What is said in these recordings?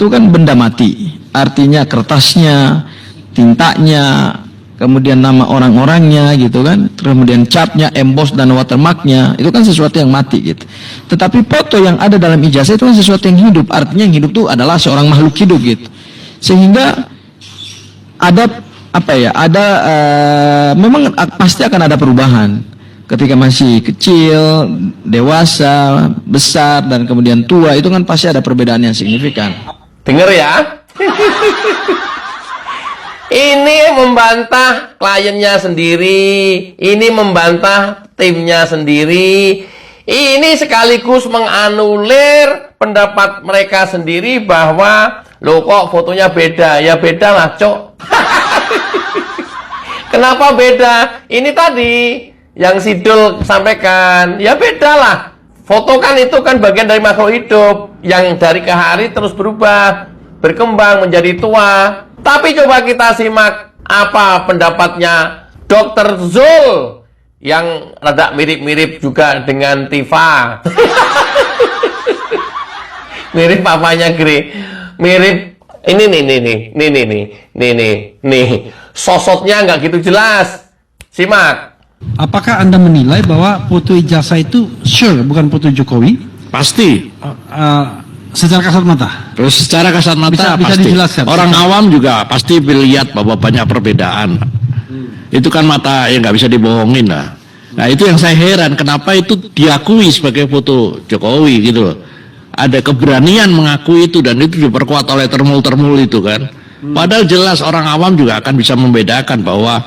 itu kan benda mati. Artinya kertasnya, tintanya, kemudian nama orang-orangnya gitu kan, kemudian capnya, emboss dan watermarknya, itu kan sesuatu yang mati gitu. Tetapi foto yang ada dalam ijazah itu kan sesuatu yang hidup. Artinya yang hidup itu adalah seorang makhluk hidup gitu. Sehingga ada apa ya? Memang pasti akan ada perubahan. Ketika masih kecil, dewasa, besar, dan kemudian tua, itu kan pasti ada perbedaan yang signifikan. Dengar ya. Ini membantah kliennya sendiri, ini membantah timnya sendiri, ini sekaligus menganulir pendapat mereka sendiri bahwa loh kok fotonya beda, ya beda lah cok. Kenapa beda? Ini tadi yang Sidul sampaikan, ya beda lah. Foto kan itu kan bagian dari makhluk hidup yang dari ke hari terus berubah, berkembang menjadi tua. Tapi coba kita simak apa pendapatnya Dr. Zul yang rada mirip-mirip juga dengan Tifa. Mirip papanya Gre. Mirip ini. Sosoknya nggak gitu jelas. Simak. Apakah Anda menilai bahwa foto ijazah itu sure bukan foto Jokowi? Pasti. Secara kasat mata. Terus secara kasat mata bisa pasti. dijelaskan. Orang awam juga pasti lihat bahwa banyak perbedaan. Itu kan mata yang nggak bisa dibohongin lah. Nah itu yang saya heran, kenapa itu diakui sebagai foto Jokowi gitu loh. Ada keberanian mengakui itu dan itu diperkuat oleh termul-termul itu kan. Padahal jelas orang awam juga akan bisa membedakan bahwa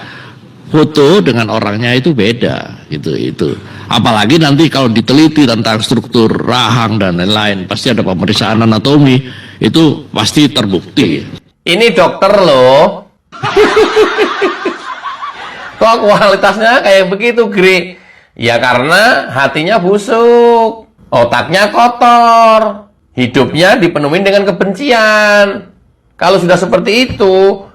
foto dengan orangnya itu beda itu. Apalagi nanti kalau diteliti tentang struktur rahang dan lain-lain, pasti ada pemeriksaan anatomi, itu pasti terbukti. Ini dokter loh. Kok kualitasnya kayak begitu, Gri? Ya karena hatinya busuk, otaknya kotor, hidupnya dipenuhi dengan kebencian. Kalau sudah seperti itu,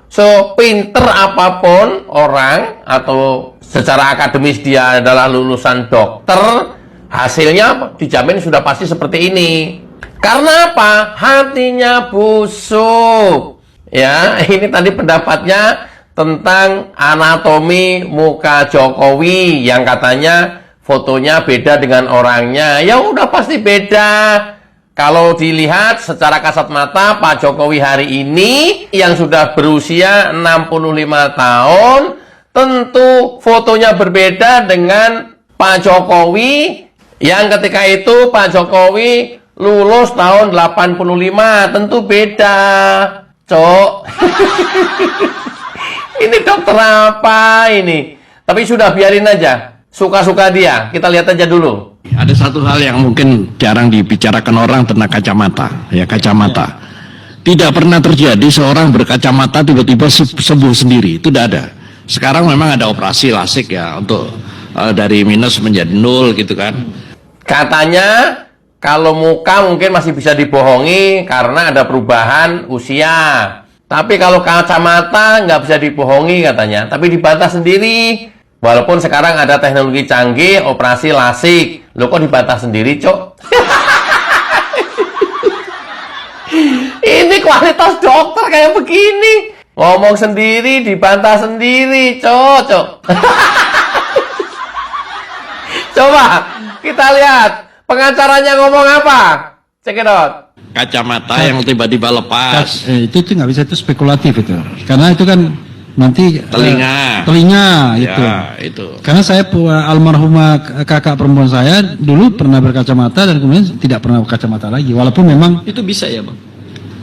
pinter apapun orang atau secara akademis dia adalah lulusan dokter, hasilnya dijamin sudah pasti seperti ini. Karena apa? Hatinya busuk. Ya, ini tadi pendapatnya tentang anatomi muka Jokowi yang katanya fotonya beda dengan orangnya. Ya udah pasti beda. Kalau dilihat secara kasat mata, Pak Jokowi hari ini yang sudah berusia 65 tahun, tentu fotonya berbeda dengan Pak Jokowi yang ketika itu Pak Jokowi lulus tahun 85, tentu beda, cok. Ini dokter apa ini? Tapi sudah biarin aja, suka-suka dia, kita lihat aja dulu. Ada satu hal yang mungkin jarang dibicarakan orang tentang kacamata, ya kacamata. Tidak pernah terjadi seorang berkacamata tiba-tiba sembuh sendiri, itu tidak ada. Sekarang memang ada operasi lasik ya untuk dari minus menjadi nol gitu kan. Katanya kalau muka mungkin masih bisa dibohongi karena ada perubahan usia. Tapi kalau kacamata nggak bisa dibohongi katanya, tapi dibantah sendiri. Walaupun sekarang ada teknologi canggih, operasi lasik. Loh kok dibantah sendiri, cok? Ini kualitas dokter kayak begini. Ngomong sendiri, dibantah sendiri, cok. Coba, kita lihat. Pengacaranya ngomong apa? Check it out. Kacamata yang tiba-tiba lepas. Itu nggak bisa, itu spekulatif itu. Karena itu kan nanti telinga itu. Ya, itu. Karena saya almarhumah kakak perempuan saya dulu pernah berkacamata dan kemudian tidak pernah berkacamata lagi. Walaupun memang Itu bisa ya, Bang?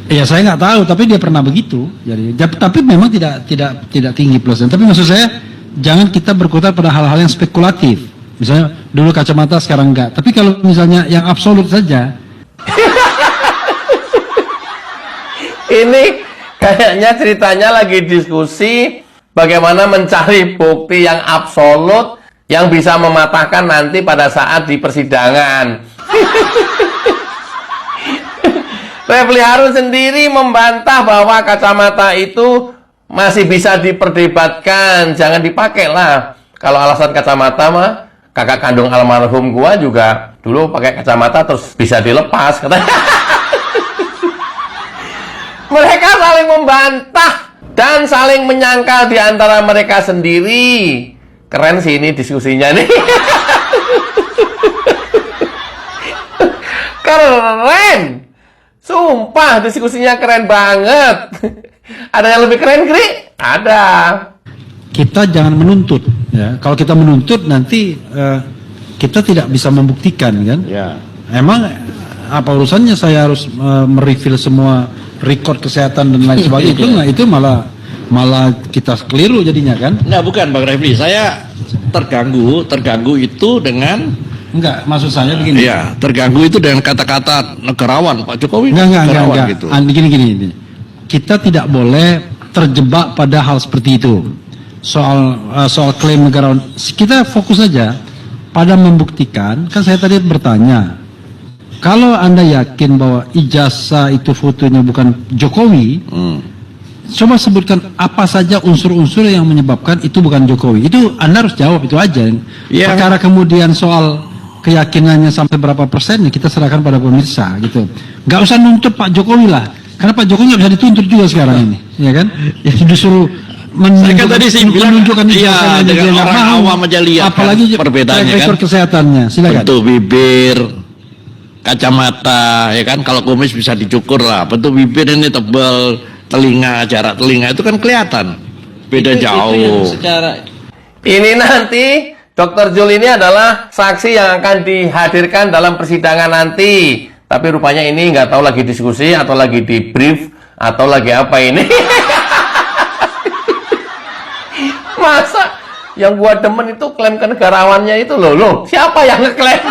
ya saya nggak tahu, tapi dia pernah begitu. Jadi tapi memang tidak tinggi plusnya. Tapi maksud saya jangan kita berkutat pada hal-hal yang spekulatif. Misalnya dulu kacamata sekarang enggak. Tapi kalau misalnya yang absolut saja. Ini kayaknya ceritanya lagi diskusi bagaimana mencari bukti yang absolut yang bisa mematahkan nanti pada saat di persidangan. Refli Harun sendiri membantah bahwa kacamata itu masih bisa diperdebatkan, jangan dipakai lah. Kalau alasan kacamata mah, kakak kandung almarhum gua juga dulu pakai kacamata terus bisa dilepas katanya. saling membantah dan saling menyangkal di antara mereka sendiri. Keren sih ini diskusinya nih. Keren. Sumpah diskusinya keren banget. Ada yang lebih keren, Gri? Ada. Kita jangan menuntut, ya. Kalau kita menuntut nanti kita tidak bisa membuktikan, kan? Ya. Emang apa urusannya saya harus merefill semua record kesehatan dan lain sebagainya? Itu malah kita keliru jadinya, kan? Enggak, bukan Bang Refli. Saya terganggu itu dengan Enggak, maksud saya begini. iya, terganggu itu dengan kata-kata negarawan Pak Jokowi. Enggak. Gitu. Gini. Kita tidak boleh terjebak pada hal seperti itu. Soal klaim negarawan, kita fokus saja pada membuktikan. Kan saya tadi bertanya, kalau Anda yakin bahwa ijazah itu fotonya bukan Jokowi, coba sebutkan apa saja unsur-unsur yang menyebabkan itu bukan Jokowi. Itu Anda harus jawab, itu aja. Ya. Perkara kemudian soal keyakinannya sampai berapa persennya kita serahkan pada pemirsa gitu. Gak usah nuntut Pak Jokowi lah, karena Pak Jokowi nggak bisa dituntut juga sekarang ini, ya kan? Ya disuruh Saya kan tadi sih bilang, menunjukkan iya, dengan dia orang nggak mau. awam aja lihat apalagi kan, perbedaannya track record kan. kesehatannya. Silakan. Bentuk bibir, kacamata, ya kan. Kalau kumis bisa dicukur lah. Bentuk bibir ini tebal, telinga, jarak telinga itu kan kelihatan. Beda jauh. Itu yang secara Ini nanti Dr. Jul ini adalah saksi yang akan dihadirkan dalam persidangan nanti. Tapi rupanya ini nggak tahu lagi diskusi atau lagi di brief atau lagi apa ini. Masa yang gua demen itu klaim kenegarawannya itu loh. Siapa yang ngeklaim?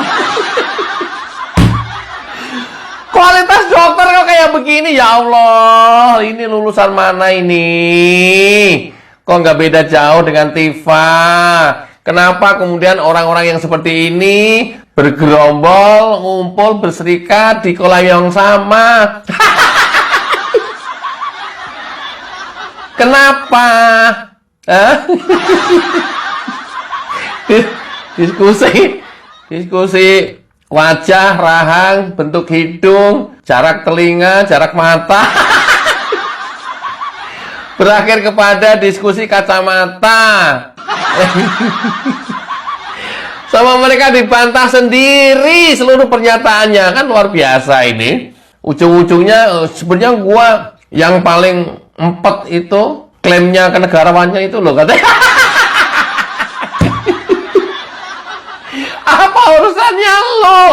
Kualitas dokter kok kayak begini, ya Allah. Ini lulusan mana ini? Kok nggak beda jauh dengan Tifa? Kenapa kemudian orang-orang yang seperti ini bergerombol, ngumpul, berserikat di kolam yang sama? Kenapa? Hah? Diskusi wajah, rahang, bentuk hidung, jarak telinga, jarak mata. Berakhir kepada diskusi kacamata. Sama mereka dibantah sendiri seluruh pernyataannya, kan luar biasa ini. Ujung-ujungnya sebenarnya gua yang paling empet itu klaimnya kenegarawannya itu loh katanya. Apa urusannya lo?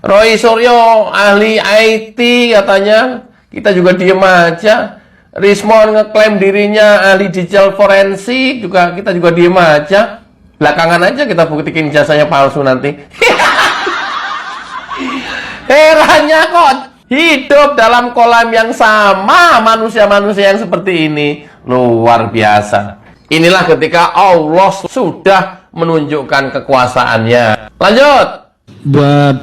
Roy Suryo ahli IT katanya. Kita juga diem aja. Rismon ngeklaim dirinya ahli digital forensik, juga kita juga diem aja. Belakangan aja kita buktikan jasanya palsu nanti. Herannya kok hidup dalam kolam yang sama manusia-manusia yang seperti ini. Luar biasa. Inilah ketika Allah sudah menunjukkan kekuasaannya. Lanjut. Buat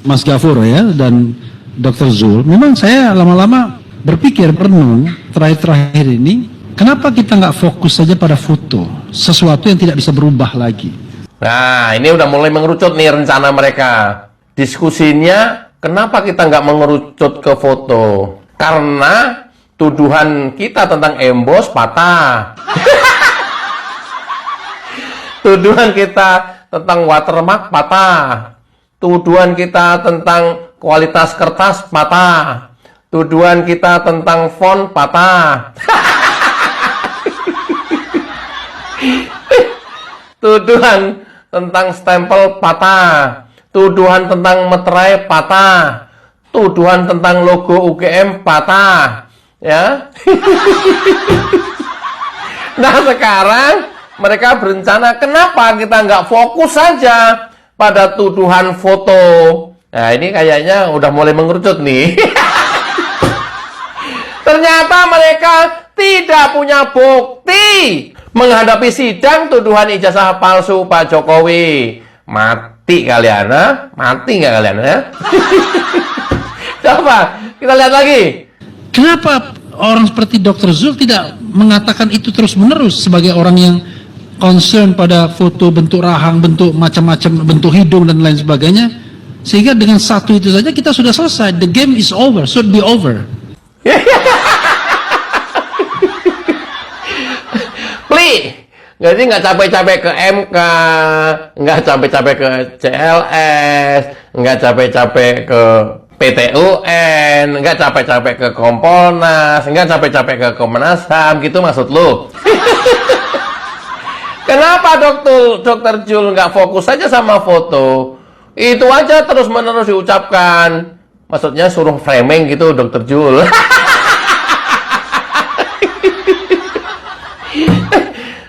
Mas Gafur ya dan Dr. Zul, memang saya lama-lama berpikir perenung terakhir-terakhir ini, kenapa kita nggak fokus saja pada foto, sesuatu yang tidak bisa berubah lagi. Nah, ini udah mulai mengerucut nih rencana mereka. Diskusinya, kenapa kita nggak mengerucut ke foto? Karena tuduhan kita tentang embos patah. Tuduhan kita tentang watermark patah. Tuduhan kita tentang kualitas kertas patah. Tuduhan kita tentang font patah. Tuduhan tentang stempel patah. Tuduhan tentang materai patah. Tuduhan tentang logo UGM patah. Ya. Nah sekarang mereka berencana, kenapa kita nggak fokus saja pada tuduhan foto? Nah ini kayaknya udah mulai mengerucut nih. Ternyata mereka tidak punya bukti menghadapi sidang tuduhan ijazah palsu Pak Jokowi. Mati kalian, ha? Mati nggak kalian, ya? Coba kita lihat lagi. Kenapa orang seperti Dr. Zul tidak mengatakan itu terus-menerus sebagai orang yang concern pada foto bentuk rahang, bentuk macam-macam, bentuk hidung dan lain sebagainya, sehingga dengan satu itu saja kita sudah selesai. The game is over, should be over. Pli, jadi nggak capek-capek ke MK, nggak capek-capek ke CLS, nggak capek-capek ke PT UN, nggak capek-capek ke Kompolnas, nggak capek-capek ke Komnas HAM, gitu maksud lu? Kenapa dokter Jul nggak fokus aja sama foto? Itu aja terus-menerus diucapkan. Maksudnya suruh framing gitu, dokter Jul.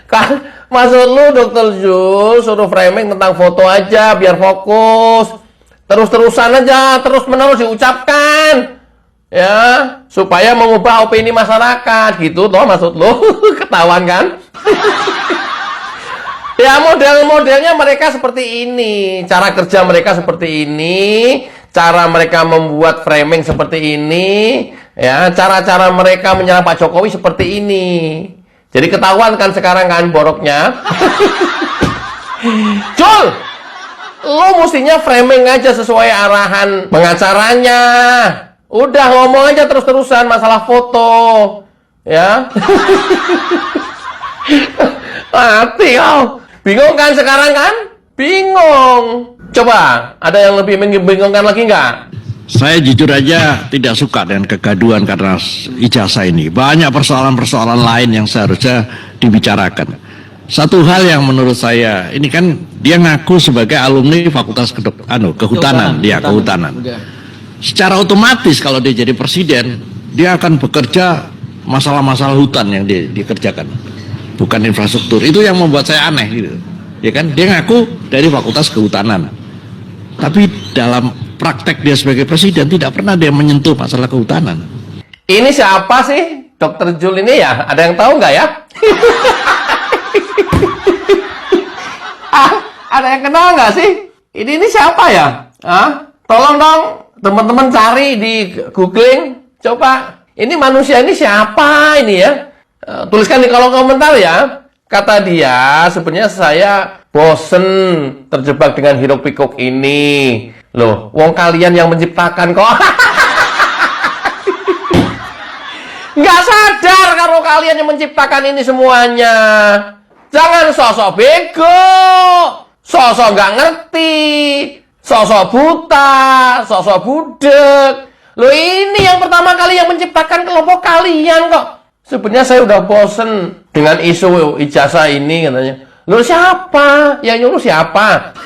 Kan maksud lu dokter Jul suruh framing tentang foto aja biar fokus. Terus-terusan aja, terus-menerus diucapkan. Ya, supaya mengubah opini masyarakat gitu toh maksud lu. Ketahuan kan? Ya model-modelnya mereka seperti ini, cara kerja mereka seperti ini, cara mereka membuat framing seperti ini, ya cara-cara mereka menyerang Pak Jokowi seperti ini. Jadi ketahuan kan sekarang kan boroknya. Jul, lu mestinya framing aja sesuai arahan pengacaranya. Udah ngomong aja terus-terusan masalah foto, ya. Mati kau. Bingung kan sekarang kan? Bingung. Coba, ada yang lebih membingungkan lagi nggak? Saya jujur aja tidak suka dengan kegaduhan karena ijazah ini. Banyak persoalan-persoalan lain yang seharusnya dibicarakan. Satu hal yang menurut saya, ini kan dia ngaku sebagai alumni Fakultas Kehutanan, Kehutanan. Secara otomatis kalau dia jadi presiden, dia akan bekerja masalah-masalah hutan yang dikerjakan. Bukan infrastruktur. Itu yang membuat saya aneh gitu. Ya kan? Dia ngaku dari Fakultas Kehutanan. Tapi dalam praktek dia sebagai presiden tidak pernah dia menyentuh masalah kehutanan. Ini siapa sih? Dokter Jul ini ya? Ada yang tahu nggak ya? Ada yang kenal nggak sih? Ini siapa ya? Tolong dong teman-teman cari di googling. Coba. Ini manusia ini siapa ini ya? Tuliskan di kolom komentar ya. Kata dia, sebenarnya saya bosen terjebak dengan hiruk pikuk ini. Loh, wong kalian yang menciptakan kok. Nggak sadar kalau kalian yang menciptakan ini semuanya. Jangan sosok bego, sosok nggak ngerti, sosok buta, sosok budek. Loh, ini yang pertama kali yang menciptakan kelompok kalian kok. Sebenarnya saya udah bosen dengan isu ijazah ini katanya. Lu siapa? Yang nyuruh siapa?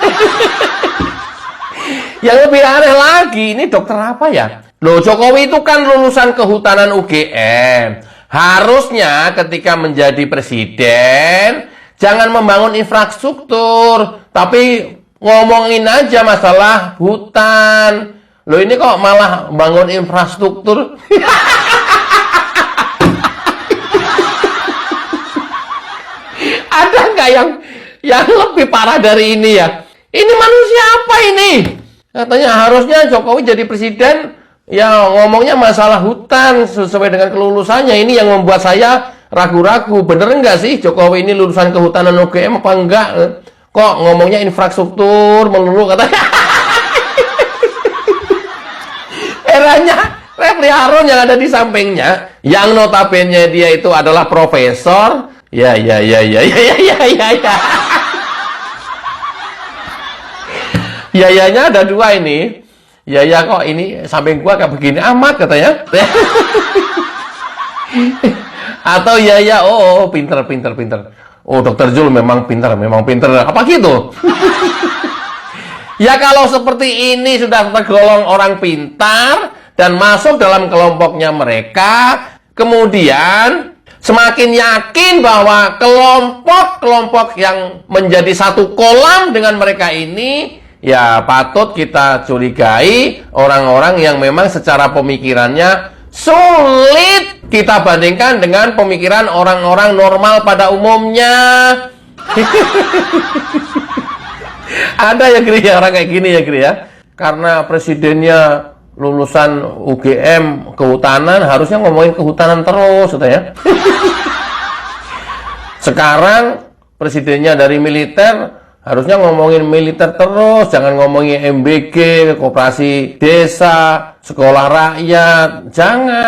Yang lebih aneh lagi, ini dokter apa ya? Loh, Jokowi itu kan lulusan Kehutanan UGM. Harusnya ketika menjadi presiden, jangan membangun infrastruktur, tapi ngomongin aja masalah hutan. Loh, ini kok malah bangun infrastruktur? Ada nggak yang lebih parah dari ini ya? Ini manusia apa ini? Katanya harusnya Jokowi jadi presiden, ya ngomongnya masalah hutan sesuai dengan kelulusannya. Ini yang membuat saya ragu-ragu. Bener nggak sih Jokowi ini lulusan Kehutanan UGM apa enggak? Kok ngomongnya infrastruktur melulu katanya? Eranya Refli Harun yang ada di sampingnya, yang notabene dia itu adalah profesor. Ya. Yayanya ada dua ini. Yaya kok ini samping gua kayak begini amat katanya. Atau Yaya, pinter. Oh, dokter Jul memang pinter. Apa gitu? Ya kalau seperti ini sudah tergolong orang pintar dan masuk dalam kelompoknya mereka, kemudian semakin yakin bahwa kelompok-kelompok yang menjadi satu kolam dengan mereka ini, ya patut kita curigai orang-orang yang memang secara pemikirannya sulit kita bandingkan dengan pemikiran orang-orang normal pada umumnya. Ada ya Gri, orang kayak gini ya Gri ya. Karena presidennya lulusan UGM Kehutanan, harusnya ngomongin kehutanan terus ya. Sekarang presidennya dari militer, harusnya ngomongin militer terus, jangan ngomongin MBG, koperasi desa, sekolah rakyat, jangan.